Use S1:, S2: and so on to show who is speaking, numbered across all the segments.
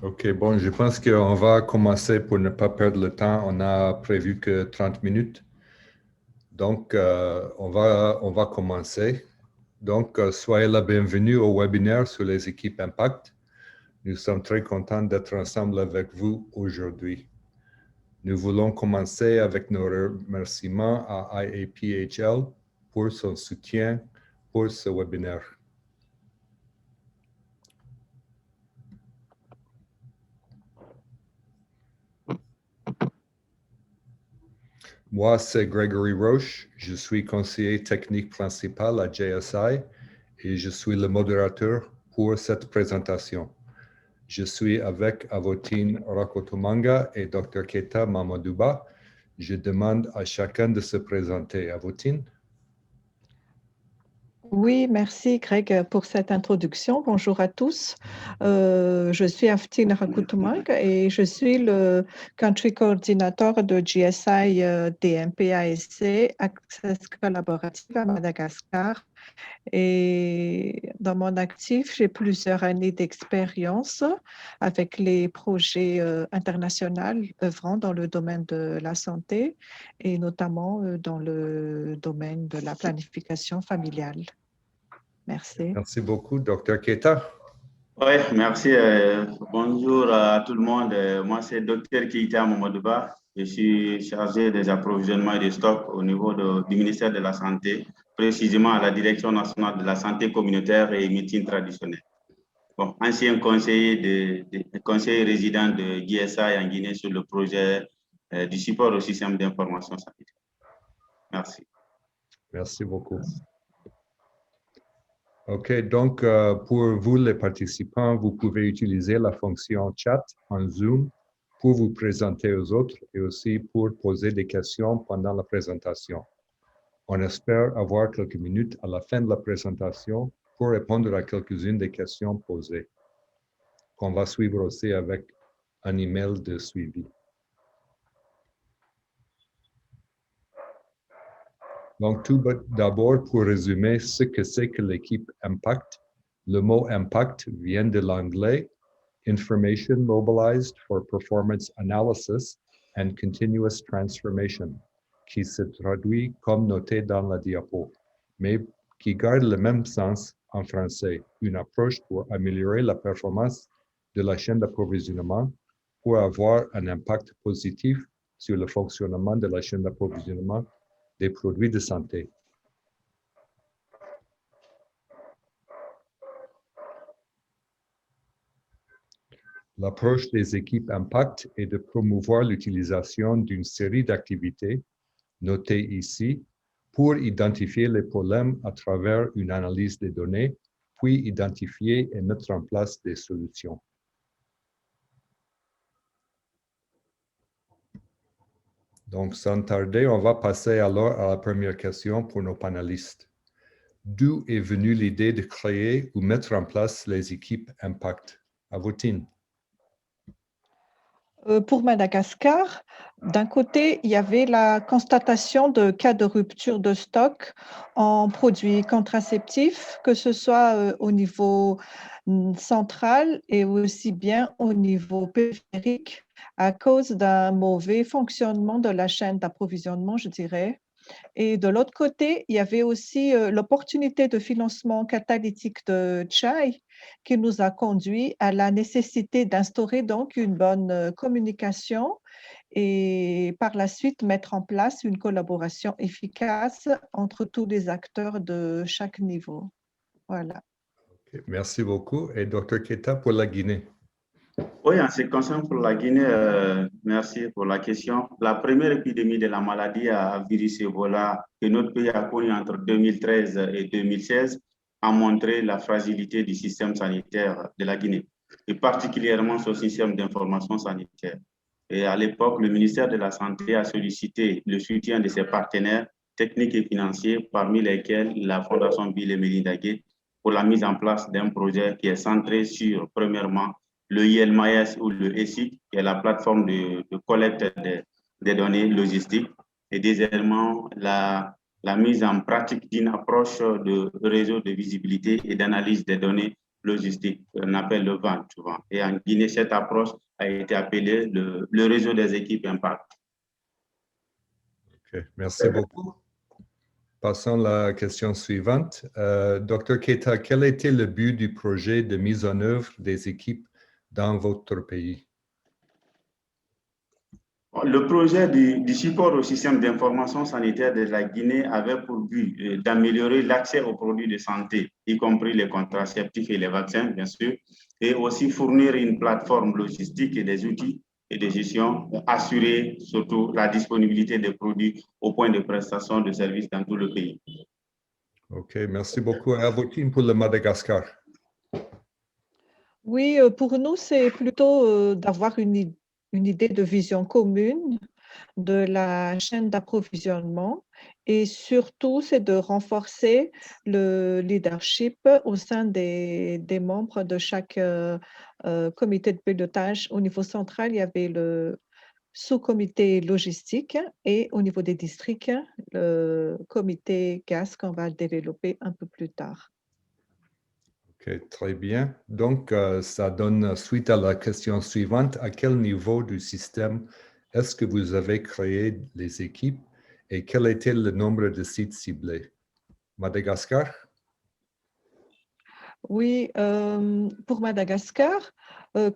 S1: OK, bon, je pense qu'on va commencer pour ne pas perdre le temps. On a prévu que 30 minutes. Donc, on va commencer. Donc, soyez la bienvenue au webinaire sur les équipes Impact. Nous sommes très contents d'être ensemble avec vous aujourd'hui. Nous voulons commencer avec nos remerciements à IAPHL pour son soutien pour ce webinaire. Moi, c'est Gregory Roche. Je suis conseiller technique principal à JSI et je suis le modérateur pour cette présentation. Je suis avec Avotine Rakotomanga et Dr. Keita Mamadouba. Je demande à chacun de se présenter. Avotine?
S2: Oui, merci Greg pour cette introduction. Bonjour à tous. Je suis Aftine Rakutumang et je suis le Country Coordinator de GSI DMP-ASC Access Collaborative à Madagascar. Et dans mon actif, j'ai plusieurs années d'expérience avec les projets internationaux œuvrant dans le domaine de la santé et notamment dans le domaine de la planification familiale. Merci.
S1: Merci beaucoup, Dr. Keita.
S3: Oui, merci. Bonjour à tout le monde. Moi, c'est Dr. Keita Mamadouba. Je suis chargé des approvisionnements et des stocks au niveau du ministère de la Santé, précisément à la Direction nationale de la santé communautaire et médecine traditionnelle. Bon, ancien conseiller résident de GSI en Guinée sur le projet du support au système d'information sanitaire. Merci.
S1: Merci beaucoup. OK, donc pour vous les participants, vous pouvez utiliser la fonction chat en Zoom pour vous présenter aux autres et aussi pour poser des questions pendant la présentation. On espère avoir quelques minutes à la fin de la présentation pour répondre à quelques-unes des questions posées, qu'on va suivre aussi avec un email de suivi. Donc, tout d'abord, pour résumer ce que c'est que l'équipe Impact, le mot Impact vient de l'anglais Information Mobilized for Performance Analysis and Continuous Transformation, qui se traduit comme noté dans la diapo, mais qui garde le même sens en français, une approche pour améliorer la performance de la chaîne d'approvisionnement pour avoir un impact positif sur le fonctionnement de la chaîne d'approvisionnement des produits de santé. L'approche des équipes Impact est de promouvoir l'utilisation d'une série d'activités, notées ici, pour identifier les problèmes à travers une analyse des données, puis identifier et mettre en place des solutions. Donc, sans tarder, on va passer alors à la première question pour nos panélistes. D'où est venue l'idée de créer ou mettre en place les équipes Impact? Avotine.
S2: Pour Madagascar, d'un côté, il y avait la constatation de cas de rupture de stock en produits contraceptifs, que ce soit au niveau central et aussi bien au niveau périphérique, à cause d'un mauvais fonctionnement de la chaîne d'approvisionnement, je dirais. Et de l'autre côté, il y avait aussi l'opportunité de financement catalytique de Chai qui nous a conduit à la nécessité d'instaurer donc une bonne communication et par la suite mettre en place une collaboration efficace entre tous les acteurs de chaque niveau. Voilà.
S1: Okay, merci beaucoup. Et Dr. Keita pour la Guinée.
S3: Oui, en ce qui concerne pour la Guinée, merci pour la question. La première épidémie de la maladie à virus Ebola que notre pays a connue entre 2013 et 2016 a montré la fragilité du système sanitaire de la Guinée, et particulièrement son système d'information sanitaire. Et à l'époque, le ministère de la Santé a sollicité le soutien de ses partenaires techniques et financiers, parmi lesquels la Fondation Bill et Melinda Gates, pour la mise en place d'un projet qui est centré sur, premièrement, le ILMAS ou le ESIC, qui est la plateforme de collecte des données logistiques, et deuxièmement, la mise en pratique d'une approche de réseau de visibilité et d'analyse des données logistique, on appelle le VAN souvent. Et en Guinée, cette approche a été appelée le réseau des équipes Impact.
S1: OK, merci beaucoup. Passons à la question suivante. Dr. Keita, quel était le but du projet de mise en œuvre des équipes dans votre pays?
S3: Le projet du support au système d'information sanitaire de la Guinée avait pour but d'améliorer l'accès aux produits de santé, y compris les contraceptifs et les vaccins, bien sûr, et aussi fournir une plateforme logistique et des outils et de gestion, assurer surtout la disponibilité des produits au point de prestation de services dans tout le pays.
S1: OK, merci beaucoup. Albertine, pour le Madagascar.
S2: Oui, pour nous, c'est plutôt d'avoir une idée de vision commune de la chaîne d'approvisionnement et surtout, c'est de renforcer le leadership au sein des membres de chaque comité de pilotage. Au niveau central, il y avait le sous-comité logistique et au niveau des districts, le comité gaz qu'on va développer un peu plus tard.
S1: OK, très bien. Donc, ça donne suite à la question suivante. À quel niveau du système est-ce que vous avez créé les équipes et quel était le nombre de sites ciblés? Madagascar?
S2: Oui, pour Madagascar,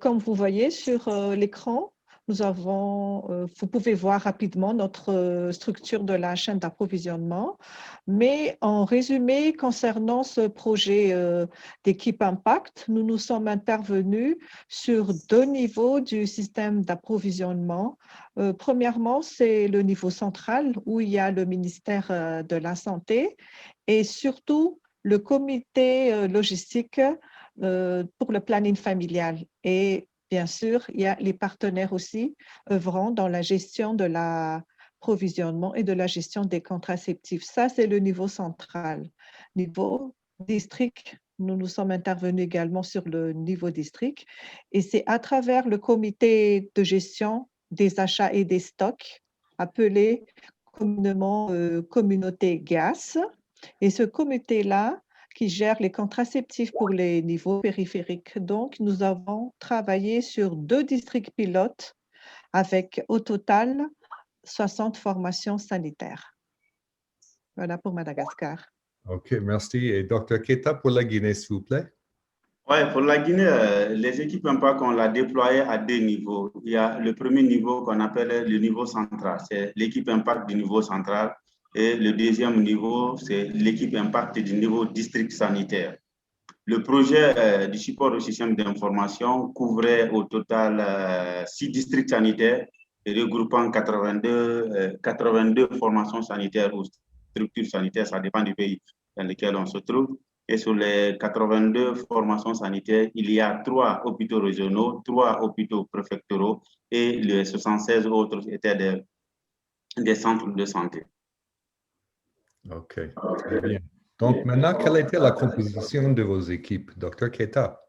S2: comme vous voyez sur l'écran, vous pouvez voir rapidement notre structure de la chaîne d'approvisionnement. Mais en résumé, concernant ce projet d'équipe Impact, nous nous sommes intervenus sur 2 niveaux du système d'approvisionnement. Premièrement, c'est le niveau central où il y a le ministère de la Santé et surtout le comité logistique pour le planning familial. Et bien sûr, il y a les partenaires aussi œuvrant dans la gestion de l'approvisionnement et de la gestion des contraceptifs. Ça, c'est le niveau central. Niveau district, nous nous sommes intervenus également sur le niveau district. Et c'est à travers le comité de gestion des achats et des stocks, appelé communément communauté GAS. Et ce comité-là, qui gère les contraceptifs pour les niveaux périphériques. Donc, nous avons travaillé sur 2 districts pilotes avec au total 60 formations sanitaires. Voilà pour Madagascar.
S1: OK, merci. Et Dr. Keita, pour la Guinée, s'il vous plaît.
S3: Oui, pour la Guinée, les équipes Impact, on l'a déployé à 2 niveaux. Il y a le premier niveau qu'on appelle le niveau central. C'est l'équipe Impact du niveau central. Et le deuxième niveau, c'est l'équipe Impact du niveau district sanitaire. Le projet du support au système d'information couvrait au total 6 districts sanitaires regroupant 82 formations sanitaires ou structures sanitaires, ça dépend du pays dans lequel on se trouve. Et sur les 82 formations sanitaires, il y a 3 hôpitaux régionaux, 3 hôpitaux préfectoraux et les 76 autres étaient des centres de santé.
S1: OK, très bien. Donc, maintenant, quelle était la composition de vos équipes, Dr. Keita?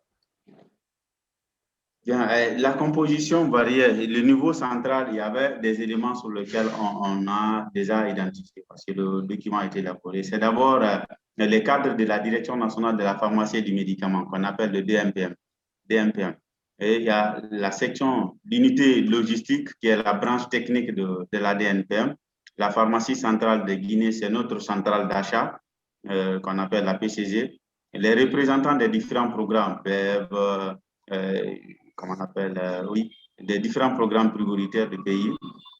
S3: Bien, la composition variait. Le niveau central, il y avait des éléments sur lesquels on a déjà identifié parce que le document a été élaboré. C'est d'abord les cadres de la Direction nationale de la pharmacie et du médicament qu'on appelle le DMPM. Et il y a la section d'unité logistique qui est la branche technique de la DNPM. La pharmacie centrale de Guinée, c'est notre centrale d'achat qu'on appelle la PCG. Les représentants des différents programmes peuvent comment on appelle, des différents programmes prioritaires du pays.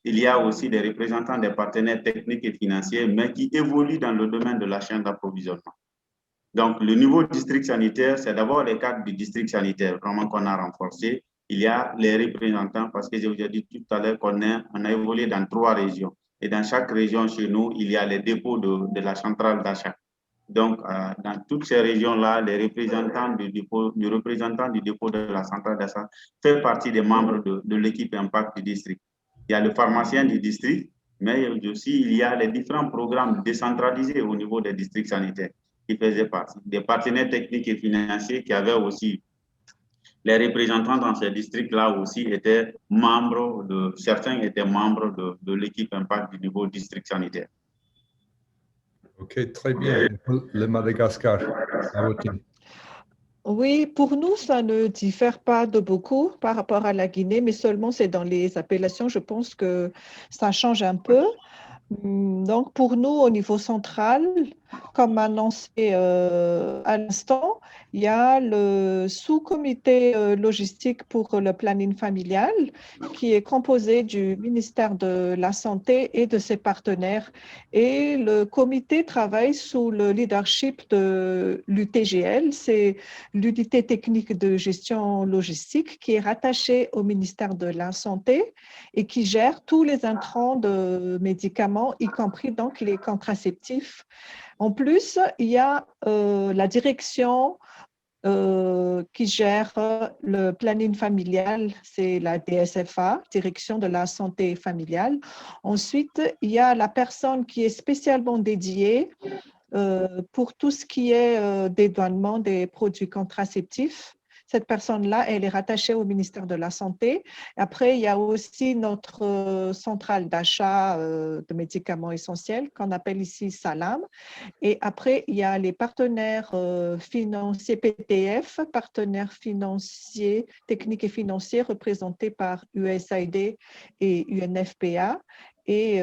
S3: Il y a aussi des représentants des partenaires techniques et financiers, mais qui évoluent dans le domaine de la chaîne d'approvisionnement. Donc, le niveau district sanitaire, c'est d'abord les cadres du district sanitaire, vraiment qu'on a renforcé. Il y a les représentants, parce que je vous ai dit tout à l'heure qu'on a évolué dans 3 régions. Et dans chaque région chez nous, il y a les dépôts de la centrale d'achat. Donc, dans toutes ces régions-là, le représentant du dépôt de la centrale d'achat fait partie des membres de l'équipe Impact du district. Il y a le pharmacien du district, mais aussi il y a les différents programmes décentralisés au niveau des districts sanitaires qui faisaient partie. Des partenaires techniques et financiers qui avaient aussi les représentants dans ces districts-là aussi étaient membres certains étaient membres de l'équipe Impact du niveau district sanitaire.
S1: OK, très bien. Le Madagascar,
S2: Oui, pour nous, ça ne diffère pas de beaucoup par rapport à la Guinée, mais seulement c'est dans les appellations. Je pense que ça change un peu. Donc, pour nous, au niveau central, comme annoncé à l'instant, il y a le sous-comité logistique pour le planning familial qui est composé du ministère de la Santé et de ses partenaires. Et le comité travaille sous le leadership de l'UTGL, c'est l'unité technique de gestion logistique qui est rattachée au ministère de la Santé et qui gère tous les intrants de médicaments, y compris donc les contraceptifs. En plus, il y a la direction qui gère le planning familial, c'est la DSFA, Direction de la santé familiale. Ensuite, il y a la personne qui est spécialement dédiée pour tout ce qui est dédouanement des produits contraceptifs. Cette personne-là, elle est rattachée au ministère de la Santé. Après, il y a aussi notre centrale d'achat de médicaments essentiels qu'on appelle ici SALAM. Et après, il y a les partenaires financiers PTF, partenaires financiers, techniques et financiers représentés par USAID et UNFPA. Et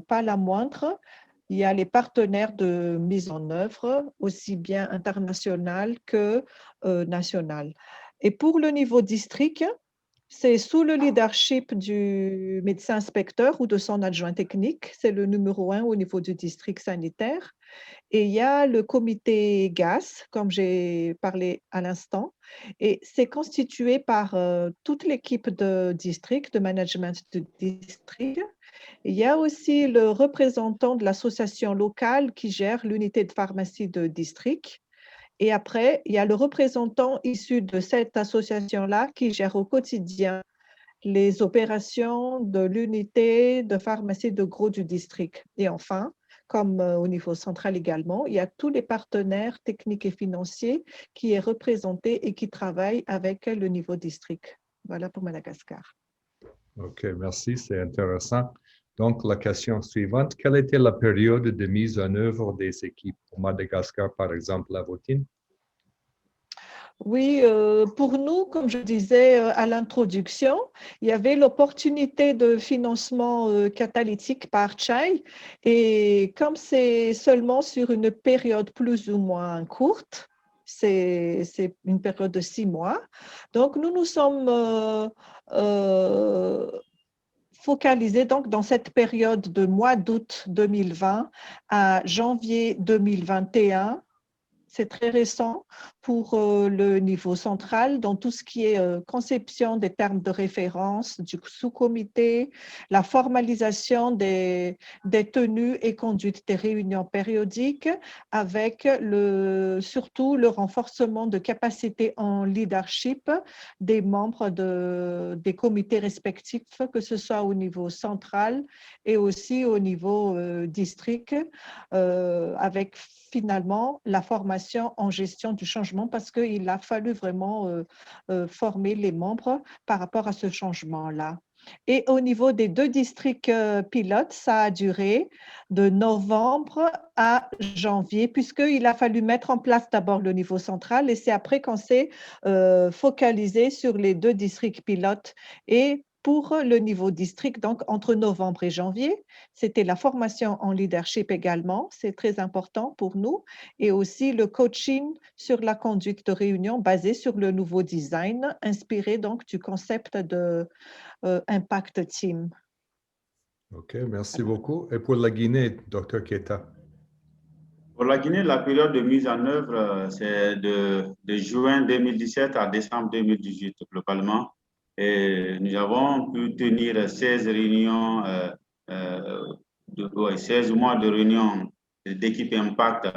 S2: pas la moindre, il y a les partenaires de mise en œuvre, aussi bien international que national. Et pour le niveau district, c'est sous le leadership du médecin inspecteur ou de son adjoint technique. C'est le numéro 1 au niveau du district sanitaire. Et il y a le comité GAS, comme j'ai parlé à l'instant, et c'est constitué par toute l'équipe de district, de management de district. Il y a aussi le représentant de l'association locale qui gère l'unité de pharmacie de district. Et après, il y a le représentant issu de cette association-là qui gère au quotidien les opérations de l'unité de pharmacie de gros du district. Et enfin, comme au niveau central également, il y a tous les partenaires techniques et financiers qui est représenté et qui travaillent avec le niveau district. Voilà pour Madagascar.
S1: OK, merci, c'est intéressant. Donc, la question suivante, quelle était la période de mise en œuvre des équipes au Madagascar, par exemple, la Votine?
S2: Oui, pour nous, comme je disais à l'introduction, il y avait l'opportunité de financement catalytique par Chai et comme c'est seulement sur une période plus ou moins courte, c'est une période de 6 mois, donc nous nous sommes focalisés donc, dans cette période de mois d'août 2020 à janvier 2021. C'est très récent pour le niveau central, dans tout ce qui est conception des termes de référence du sous-comité, la formalisation des tenues et conduite des réunions périodiques, avec surtout le renforcement de capacités en leadership des membres des comités respectifs, que ce soit au niveau central et aussi au niveau district, avec finalement la formation en gestion du changement parce qu'il a fallu vraiment former les membres par rapport à ce changement-là. Et au niveau des 2 districts pilotes, ça a duré de novembre à janvier, puisqu'il a fallu mettre en place d'abord le niveau central et c'est après qu'on s'est focalisé sur les 2 districts pilotes. Et pour le niveau district, donc entre novembre et janvier, c'était la formation en leadership également, c'est très important pour nous, et aussi le coaching sur la conduite de réunion basé sur le nouveau design, inspiré donc du concept de Impact Team.
S1: OK, merci beaucoup. Et pour la Guinée, Dr. Keita?
S3: Pour la Guinée, la période de mise en œuvre, c'est de juin 2017 à décembre 2018 globalement. Et nous avons pu tenir 16 réunions, 16 mois de réunions d'équipe Impact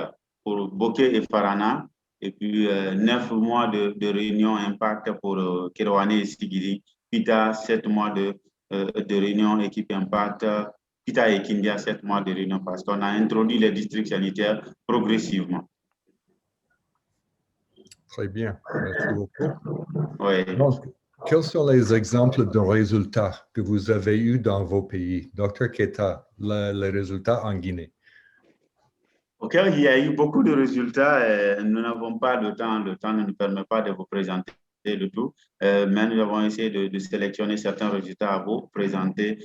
S3: pour Bokeh et Farana, et puis 9 mois de réunions Impact pour Keroane et Sigiri, Pita, 7 mois de réunions équipe Impact, Pita et Kindia, 7 mois de réunion parce qu'on a introduit les districts sanitaires progressivement.
S1: Très bien, merci beaucoup.
S3: Oui.
S1: Donc, quels sont les exemples de résultats que vous avez eus dans vos pays? Dr. Keita, les résultats en Guinée.
S3: OK, il y a eu beaucoup de résultats. Nous n'avons pas le temps ne nous permet pas de vous présenter le tout, mais nous avons essayé de sélectionner certains résultats à vous présenter.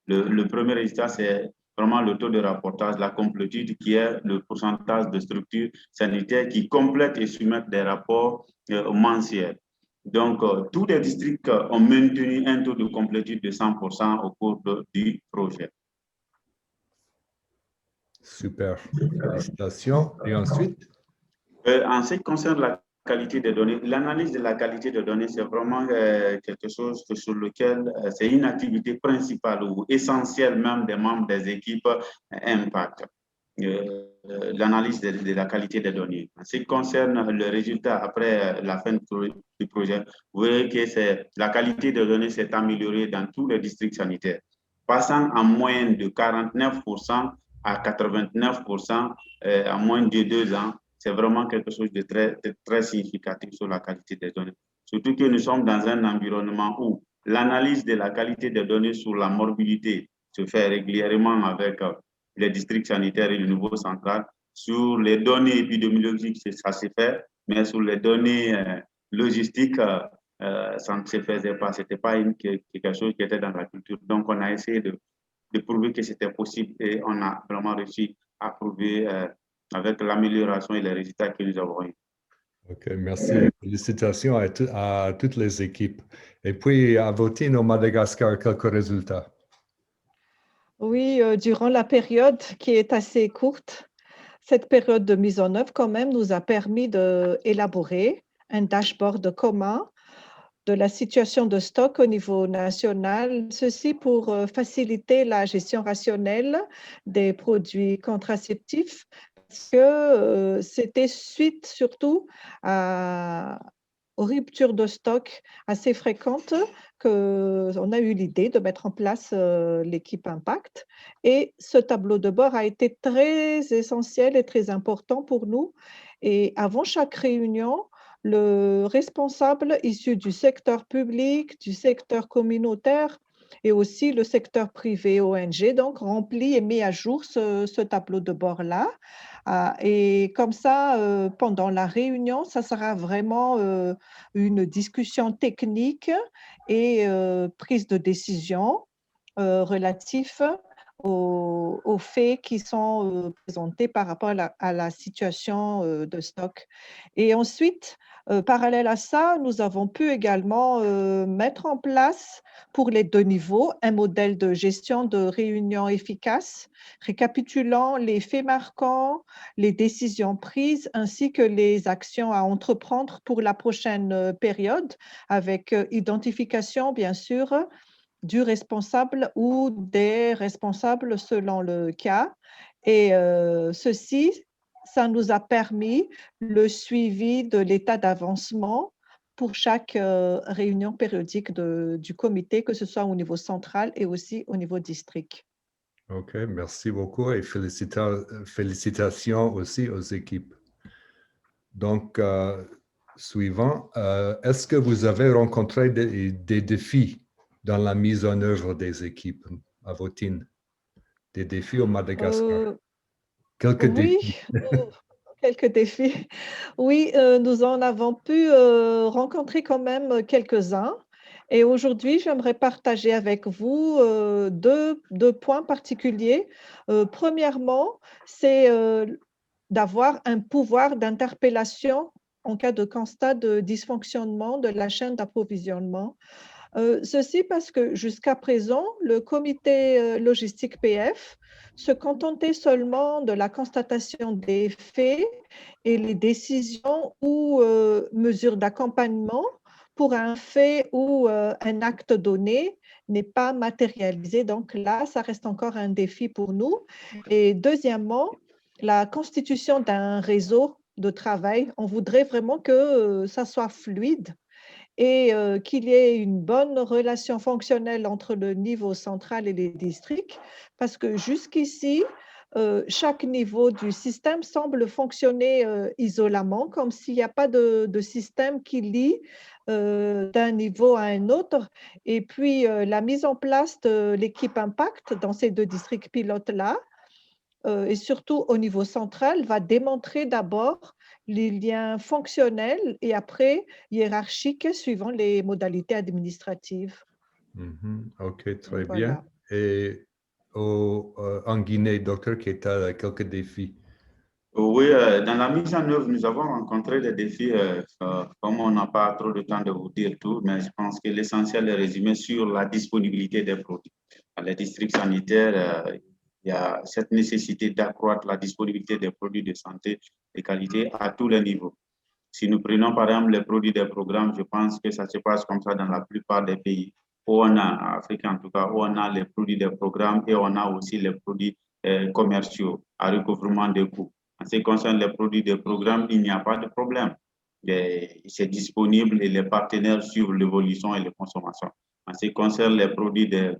S3: Le premier résultat, c'est vraiment le taux de rapportage, la complétude, qui est le pourcentage de structures sanitaires qui complètent et soumettent des rapports mensuels. Donc, tous les districts ont maintenu un taux de complétude de 100% au cours du projet.
S1: Super, félicitations. Et ensuite?
S3: En ce qui concerne la qualité des données, l'analyse de la qualité des données, c'est vraiment quelque chose sur lequel c'est une activité principale ou essentielle même des membres des équipes Impact. L'analyse de la qualité des données. En ce qui concerne le résultat après la fin du projet, vous voyez que la qualité des données s'est améliorée dans tous les districts sanitaires, passant en moyenne de 49% à 89% en moins de 2 ans. C'est vraiment quelque chose de très significatif sur la qualité des données. Surtout que nous sommes dans un environnement où l'analyse de la qualité des données sur la morbidité se fait régulièrement avec les districts sanitaires et le niveau central. Sur les données épidémiologiques, ça se fait, mais sur les données logistiques, ça ne se faisait pas. Ce n'était pas quelque chose qui était dans la culture. Donc, on a essayé de prouver que c'était possible et on a vraiment réussi à prouver avec l'amélioration et les résultats que nous avons eus.
S1: OK, merci. Félicitations à toutes les équipes. Et puis, à Votine, au Madagascar, quelques résultats.
S2: Oui, durant la période qui est assez courte, cette période de mise en œuvre quand même nous a permis d'élaborer un dashboard commun de la situation de stock au niveau national, ceci pour faciliter la gestion rationnelle des produits contraceptifs, parce que c'était suite surtout aux ruptures de stock assez fréquentes qu'on a eu l'idée de mettre en place l'équipe Impact. Et ce tableau de bord a été très essentiel et très important pour nous. Et avant chaque réunion, le responsable issu du secteur public, du secteur communautaire et aussi le secteur privé ONG, donc remplit et met à jour ce tableau de bord-là. Et comme ça, pendant la réunion, ça sera vraiment une discussion technique et prise de décision relatif aux faits qui sont présentés par rapport à la situation de stock. Et ensuite, parallèle à ça, nous avons pu également mettre en place pour les 2 niveaux un modèle de gestion de réunion efficace, récapitulant les faits marquants, les décisions prises ainsi que les actions à entreprendre pour la prochaine période, avec identification, bien sûr, du responsable ou des responsables selon le cas. Et ceci, ça nous a permis le suivi de l'état d'avancement pour chaque réunion périodique du comité, que ce soit au niveau central et aussi au niveau district.
S1: OK, merci beaucoup et félicitations aussi aux équipes. Donc, suivant, est-ce que vous avez rencontré des défis dans la mise en œuvre des équipes à Votine? Des défis au Madagascar? Quelques
S2: Oui,
S1: défis.
S2: quelques défis. Oui, nous en avons pu rencontrer quand même quelques-uns. Et aujourd'hui, j'aimerais partager avec vous deux points particuliers. Premièrement, c'est d'avoir un pouvoir d'interpellation en cas de constat de dysfonctionnement de la chaîne d'approvisionnement. Ceci parce que jusqu'à présent, le comité logistique PF se contentait seulement de la constatation des faits et les décisions ou mesures d'accompagnement pour un fait ou un acte donné n'est pas matérialisé. Donc là, ça reste encore un défi pour nous. Et deuxièmement, la constitution d'un réseau de travail, on voudrait vraiment que ça soit fluide et qu'il y ait une bonne relation fonctionnelle entre le niveau central et les districts, parce que jusqu'ici, chaque niveau du système semble fonctionner isolément, comme s'il n'y a pas de système qui lie d'un niveau à un autre. Et puis, la mise en place de l'équipe Impact dans ces 2 districts pilotes-là et surtout au niveau central, va démontrer d'abord les liens fonctionnels et après hiérarchiques suivant les modalités administratives.
S1: OK, très bien.
S2: Voilà.
S1: Et en Guinée, docteur Keita, quelques défis.
S3: Oui, dans la mise en œuvre, nous avons rencontré des défis, comme on n'a pas trop de temps de vous dire tout, mais je pense que l'essentiel est résumé sur la disponibilité des produits. Dans les districts sanitaires, il y a cette nécessité d'accroître la disponibilité des produits de santé de qualité à tous les niveaux. Si nous prenons par exemple les produits des programmes, je pense que ça se passe comme ça dans la plupart des pays où on a, en Afrique en tout cas, où on a les produits des programmes et on a aussi les produits commerciaux à recouvrement des coûts. En ce qui concerne les produits des programmes, il n'y a pas de problème. C'est disponible et les partenaires suivent l'évolution et les consommations. En ce qui concerne les produits des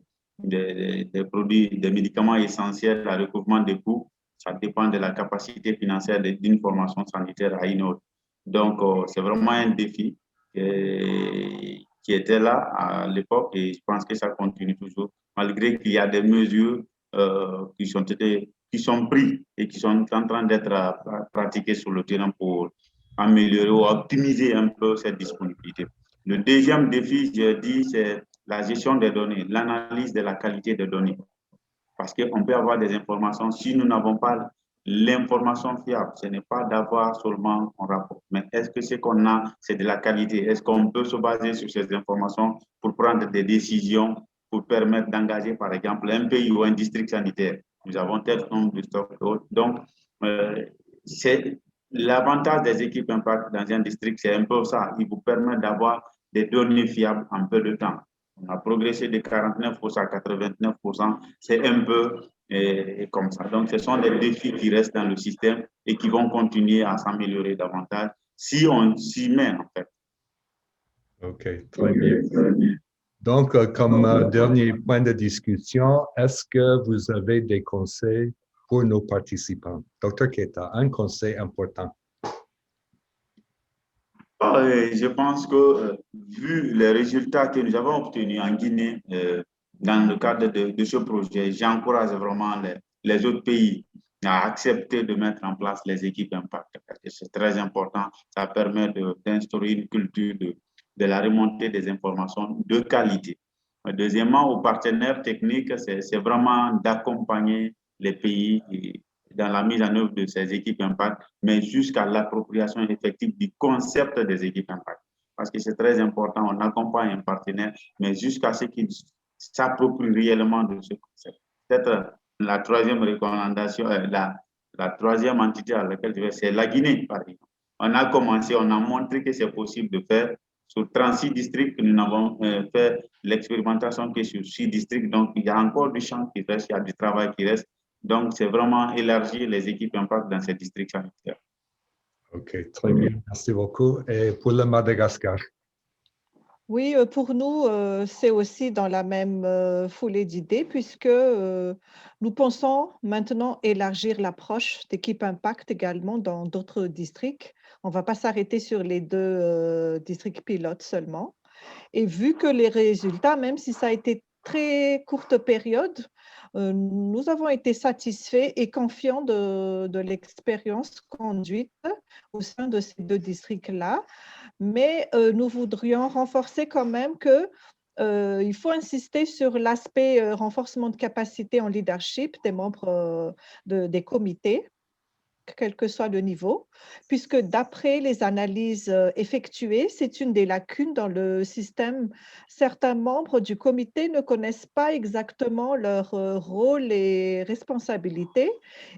S3: médicaments essentiels à recouvrement des coûts, ça dépend de la capacité financière d'une formation sanitaire à une autre. Donc, c'est vraiment un défi qui était là à l'époque et je pense que ça continue toujours, malgré qu'il y a des mesures qui sont prises et qui sont en train d'être pratiquées sur le terrain pour améliorer ou optimiser un peu cette disponibilité. Le deuxième défi, je dis, c'est la gestion des données, l'analyse de la qualité des données. Parce qu'on peut avoir des informations, si nous n'avons pas l'information fiable, ce n'est pas d'avoir seulement un rapport, mais est-ce que ce qu'on a, c'est de la qualité? Est-ce qu'on peut se baser sur ces informations pour prendre des décisions, pour permettre d'engager, par exemple, un pays ou un district sanitaire? Nous avons tel nombre de stocks. Donc, c'est l'avantage des équipes Impact dans un district, c'est un peu ça. Il vous permet d'avoir des données fiables en peu de temps. On a progressé de 49% à 89%. C'est un peu comme ça. Donc, ce sont des défis qui restent dans le système et qui vont continuer à s'améliorer davantage si on s'y met, en fait.
S1: OK, très bien. Donc, comme dernier point de discussion, est-ce que vous avez des conseils pour nos participants? Docteur Keita, un conseil important.
S3: Je pense que, vu les résultats que nous avons obtenus en Guinée dans le cadre de ce projet, j'encourage vraiment les autres pays à accepter de mettre en place les équipes Impact. C'est très important. Ça permet d'instaurer une culture de la remontée des informations de qualité. Deuxièmement, aux partenaires techniques, c'est vraiment d'accompagner les pays dans la mise en œuvre de ces équipes Impact, mais jusqu'à l'appropriation effective du concept des équipes Impact. Parce que c'est très important, on accompagne un partenaire, mais jusqu'à ce qu'il s'approprie réellement de ce concept. Peut-être la troisième recommandation, la troisième entité à laquelle je vais, c'est la Guinée, par exemple. On a commencé, on a montré que c'est possible de faire. Sur 36 districts, nous avons fait l'expérimentation que sur 6 districts. Donc, il y a encore du champ qui reste, il y a du travail qui reste. Donc, c'est vraiment élargir les équipes Impact dans ces districts sanitaires.
S1: OK, très bien. Merci beaucoup. Et pour le Madagascar?
S2: Oui, pour nous, c'est aussi dans la même foulée d'idées puisque nous pensons maintenant élargir l'approche d'équipe Impact également dans d'autres districts. On ne va pas s'arrêter sur les 2 districts pilotes seulement. Et vu que les résultats, même si ça a été très courte période, nous avons été satisfaits et confiants de l'expérience conduite au sein de ces 2 districts-là. Mais nous voudrions renforcer quand même qu'il faut insister sur l'aspect renforcement de capacité en leadership des membres des comités, quel que soit le niveau, puisque d'après les analyses effectuées, c'est une des lacunes dans le système. Certains membres du comité ne connaissent pas exactement leur rôle et responsabilités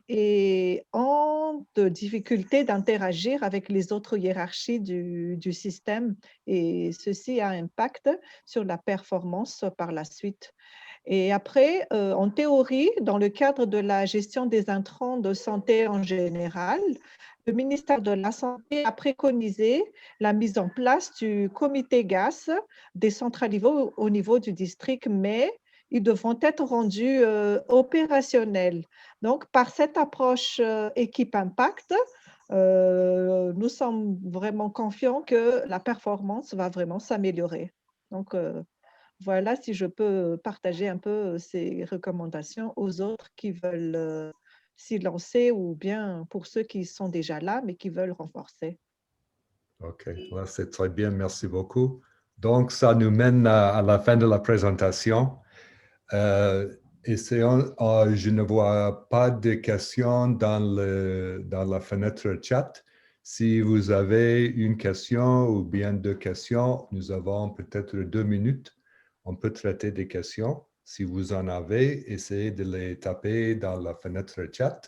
S2: et ont de difficultés d'interagir avec les autres hiérarchies du système. Et ceci a un impact sur la performance par la suite. Et après, en théorie, dans le cadre de la gestion des intrants de santé en général, le ministère de la Santé a préconisé la mise en place du comité GAS décentralisé au niveau du district, mais ils devront être rendus opérationnels. Donc, par cette approche équipe impact, nous sommes vraiment confiants que la performance va vraiment s'améliorer. Donc, voilà, si je peux partager un peu ces recommandations aux autres qui veulent s'y lancer ou bien pour ceux qui sont déjà là, mais qui veulent renforcer.
S1: OK, là, c'est très bien, merci beaucoup. Donc, ça nous mène à la fin de la présentation. Je ne vois pas de questions dans la fenêtre chat. Si vous avez une question ou bien deux questions, nous avons peut-être 2 minutes. On peut traiter des questions. Si vous en avez, essayez de les taper dans la fenêtre chat.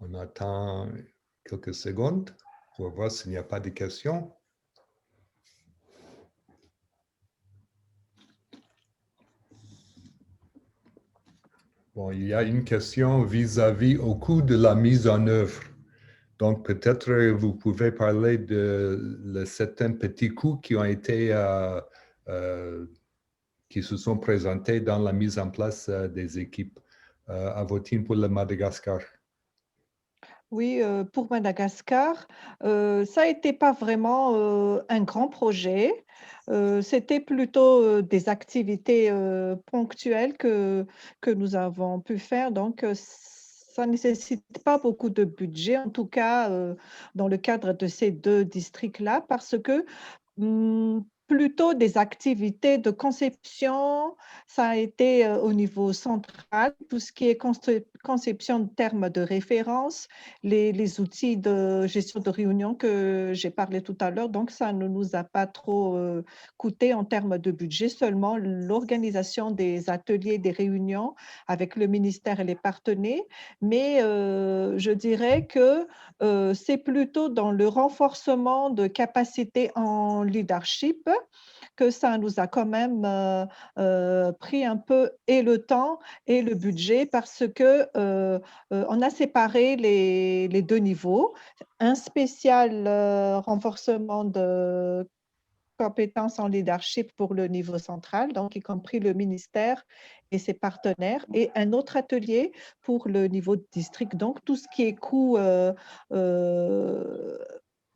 S1: On attend quelques secondes pour voir s'il n'y a pas de questions. Bon, il y a une question vis-à-vis au coût de la mise en œuvre. Donc, peut-être vous pouvez parler de certains petits coûts qui ont été, qui se sont présentés dans la mise en place des équipes. Avotine pour le Madagascar.
S2: Oui, pour Madagascar, ça n'était pas vraiment un grand projet. C'était plutôt des activités ponctuelles que nous avons pu faire. Donc, ça ne nécessite pas beaucoup de budget, en tout cas dans le cadre de ces 2 districts-là, parce que plutôt des activités de conception, ça a été au niveau central, tout ce qui est conception de termes de référence, les outils de gestion de réunion que j'ai parlé tout à l'heure. Donc, ça ne nous a pas trop coûté en termes de budget, seulement l'organisation des ateliers, des réunions avec le ministère et les partenaires. Mais je dirais que c'est plutôt dans le renforcement de capacités en leadership que ça nous a quand même pris un peu et le temps et le budget parce que on a séparé les 2 niveaux. Un spécial renforcement de compétences en leadership pour le niveau central, donc y compris le ministère et ses partenaires, et un autre atelier pour le niveau de district, donc tout ce qui est coût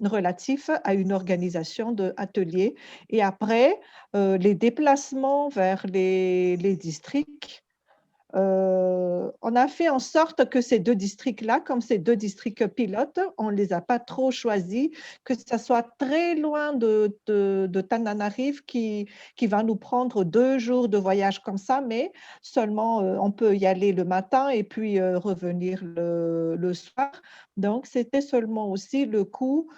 S2: relatif à une organisation d'ateliers. Et après, les déplacements vers les districts, on a fait en sorte que ces 2 districts-là, comme ces 2 districts pilotes, on ne les a pas trop choisis, que ça soit très loin de Tananarive qui va nous prendre 2 jours de voyage comme ça, mais seulement on peut y aller le matin et puis revenir le soir. Donc, c'était seulement aussi le coût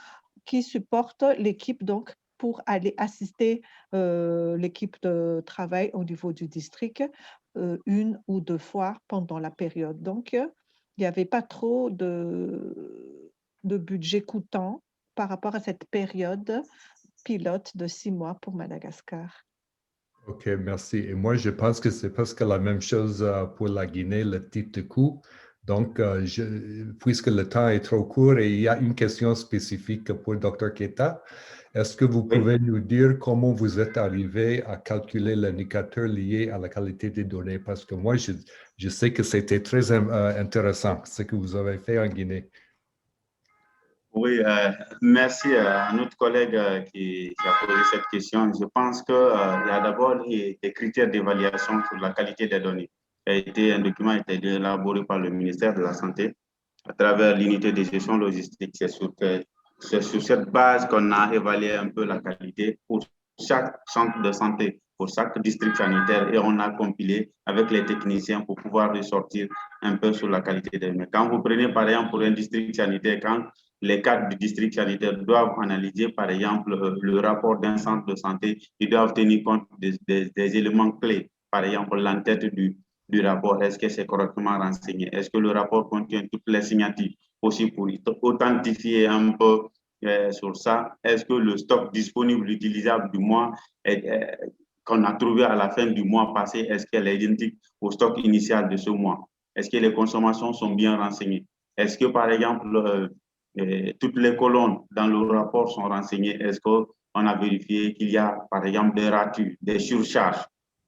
S2: qui supporte l'équipe donc pour aller assister l'équipe de travail au niveau du district 1 ou 2 fois pendant la période. Donc, il n'y avait pas trop de budget coûtant par rapport à cette période pilote de 6 mois pour Madagascar.
S1: OK, merci. Et moi, je pense que c'est presque la même chose pour la Guinée, le type de coût. Donc, puisque le temps est trop court et il y a une question spécifique pour Dr. Keita, est-ce que vous pouvez nous dire comment vous êtes arrivé à calculer l'indicateur lié à la qualité des données? Parce que moi, je sais que c'était très intéressant ce que vous avez fait en Guinée.
S3: Oui, merci à notre collègue qui a posé cette question. Je pense qu'il y a d'abord des critères d'évaluation sur la qualité des données. Un document a été élaboré par le ministère de la Santé à travers l'unité de gestion logistique. C'est sur cette base qu'on a évalué un peu la qualité pour chaque centre de santé, pour chaque district sanitaire, et on a compilé avec les techniciens pour pouvoir ressortir un peu sur la qualité des données. Quand vous prenez par exemple pour un district sanitaire, quand les cadres du district sanitaire doivent analyser, par exemple, le rapport d'un centre de santé, ils doivent tenir compte des éléments clés. Par exemple, l'entête du rapport, est-ce que c'est correctement renseigné? Est-ce que le rapport contient toutes les signatures aussi pour authentifier un peu sur ça? Est-ce que le stock disponible, utilisable du mois qu'on a trouvé à la fin du mois passé, est-ce qu'elle est identique au stock initial de ce mois? Est-ce que les consommations sont bien renseignées? Est-ce que, par exemple, toutes les colonnes dans le rapport sont renseignées? Est-ce qu'on a vérifié qu'il y a, par exemple, des ratures, des surcharges?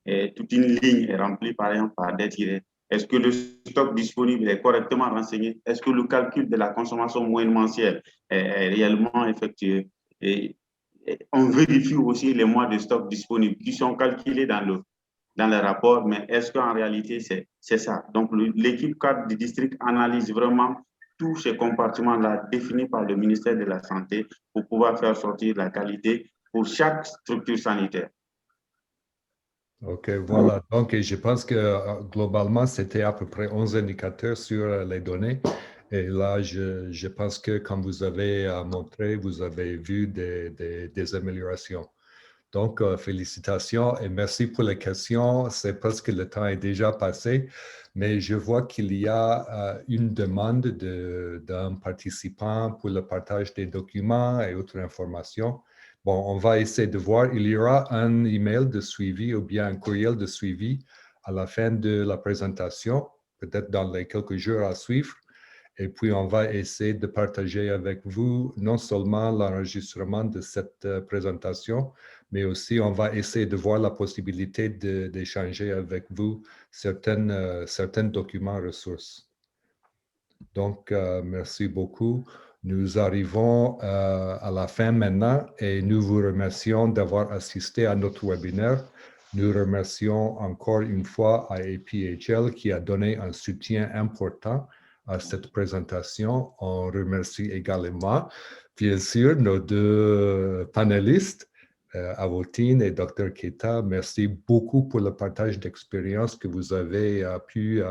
S3: Et toute une ligne est remplie, par exemple, par des tirets. Est-ce que le stock disponible est correctement renseigné? Est-ce que le calcul de la consommation moyenne mensuelle est réellement effectué? Et on vérifie aussi les mois de stock disponibles qui sont calculés dans dans les rapports, mais est-ce qu'en réalité, c'est ça? Donc, l'équipe cadre du district analyse vraiment tous ces compartiments-là définis par le ministère de la Santé pour pouvoir faire sortir la qualité pour chaque structure sanitaire.
S1: OK, voilà. Donc, je pense que globalement, c'était à peu près 11 indicateurs sur les données. Et là, je pense que comme vous avez montré, vous avez vu des améliorations. Donc, félicitations et merci pour les questions. C'est parce que le temps est déjà passé, mais je vois qu'il y a une demande d'un participant pour le partage des documents et autres informations. Bon, on va essayer de voir. Il y aura un email de suivi ou bien un courriel de suivi à la fin de la présentation, peut-être dans les quelques jours à suivre. Et puis, on va essayer de partager avec vous non seulement l'enregistrement de cette présentation, mais aussi on va essayer de voir la possibilité d'échanger avec vous certains documents ressources. Donc, merci beaucoup. Nous arrivons à la fin maintenant et nous vous remercions d'avoir assisté à notre webinaire. Nous remercions encore une fois AAPHL qui a donné un soutien important à cette présentation. On remercie également, bien sûr, nos deux panélistes, Awotine et Dr. Keita. Merci beaucoup pour le partage d'expérience que vous avez pu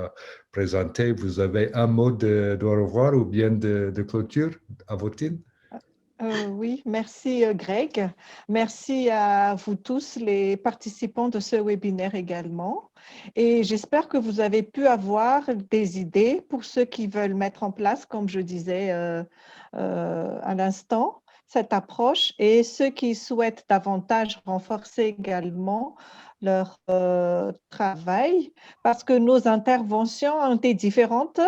S1: présenter. Vous avez un mot de au revoir ou bien de clôture, Awotine?
S2: Oui, merci Greg. Merci à vous tous, les participants de ce webinaire également. Et j'espère que vous avez pu avoir des idées pour ceux qui veulent mettre en place, comme je disais à l'instant, cette approche et ceux qui souhaitent davantage renforcer également leur travail parce que nos interventions ont été différentes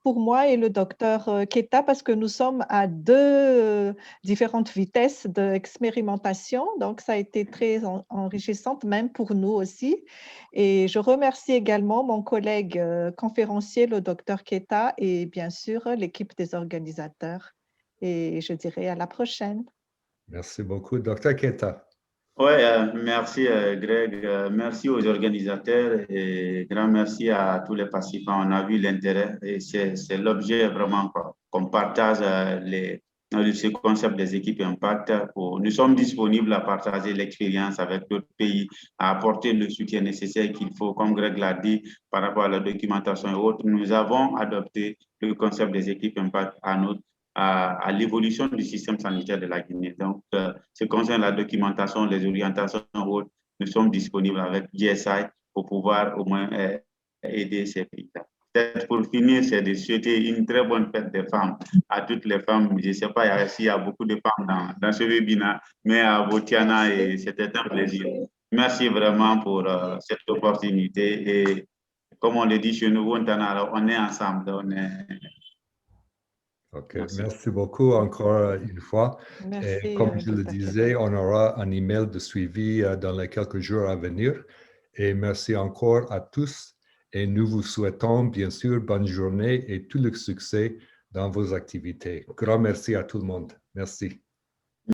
S2: pour moi et le docteur Keita parce que nous sommes à deux différentes vitesses d'expérimentation. Donc, ça a été très enrichissant, même pour nous aussi. Et je remercie également mon collègue conférencier, le docteur Keita, et bien sûr, l'équipe des organisateurs. Et je dirais à la prochaine.
S1: Merci beaucoup, Dr. Keita.
S3: Oui, merci Greg, merci aux organisateurs et grand merci à tous les participants. On a vu l'intérêt et c'est l'objet vraiment qu'on partage ce concept des équipes impact. Nous sommes disponibles à partager l'expérience avec d'autres pays, à apporter le soutien nécessaire qu'il faut, comme Greg l'a dit, par rapport à la documentation et autres. Nous avons adopté le concept des équipes impact à l'évolution du système sanitaire de la Guinée. Donc, ce qui concerne la documentation, les orientations autres, nous sommes disponibles avec GSI pour pouvoir au moins aider ces pays-là. Pour finir, c'est de souhaiter une très bonne fête des femmes à toutes les femmes. Je ne sais pas s'il y a beaucoup de femmes dans ce webinaire, mais à Botiana, et c'était un plaisir. Merci vraiment pour cette opportunité. Et comme on le dit chez nous, on est ensemble.
S1: OK, merci beaucoup encore une fois.
S2: Merci,
S1: Et comme je le disais, on aura un email de suivi dans les quelques jours à venir. Et merci encore à tous. Et nous vous souhaitons bien sûr bonne journée et tout le succès dans vos activités. Grand merci à tout le monde. Merci.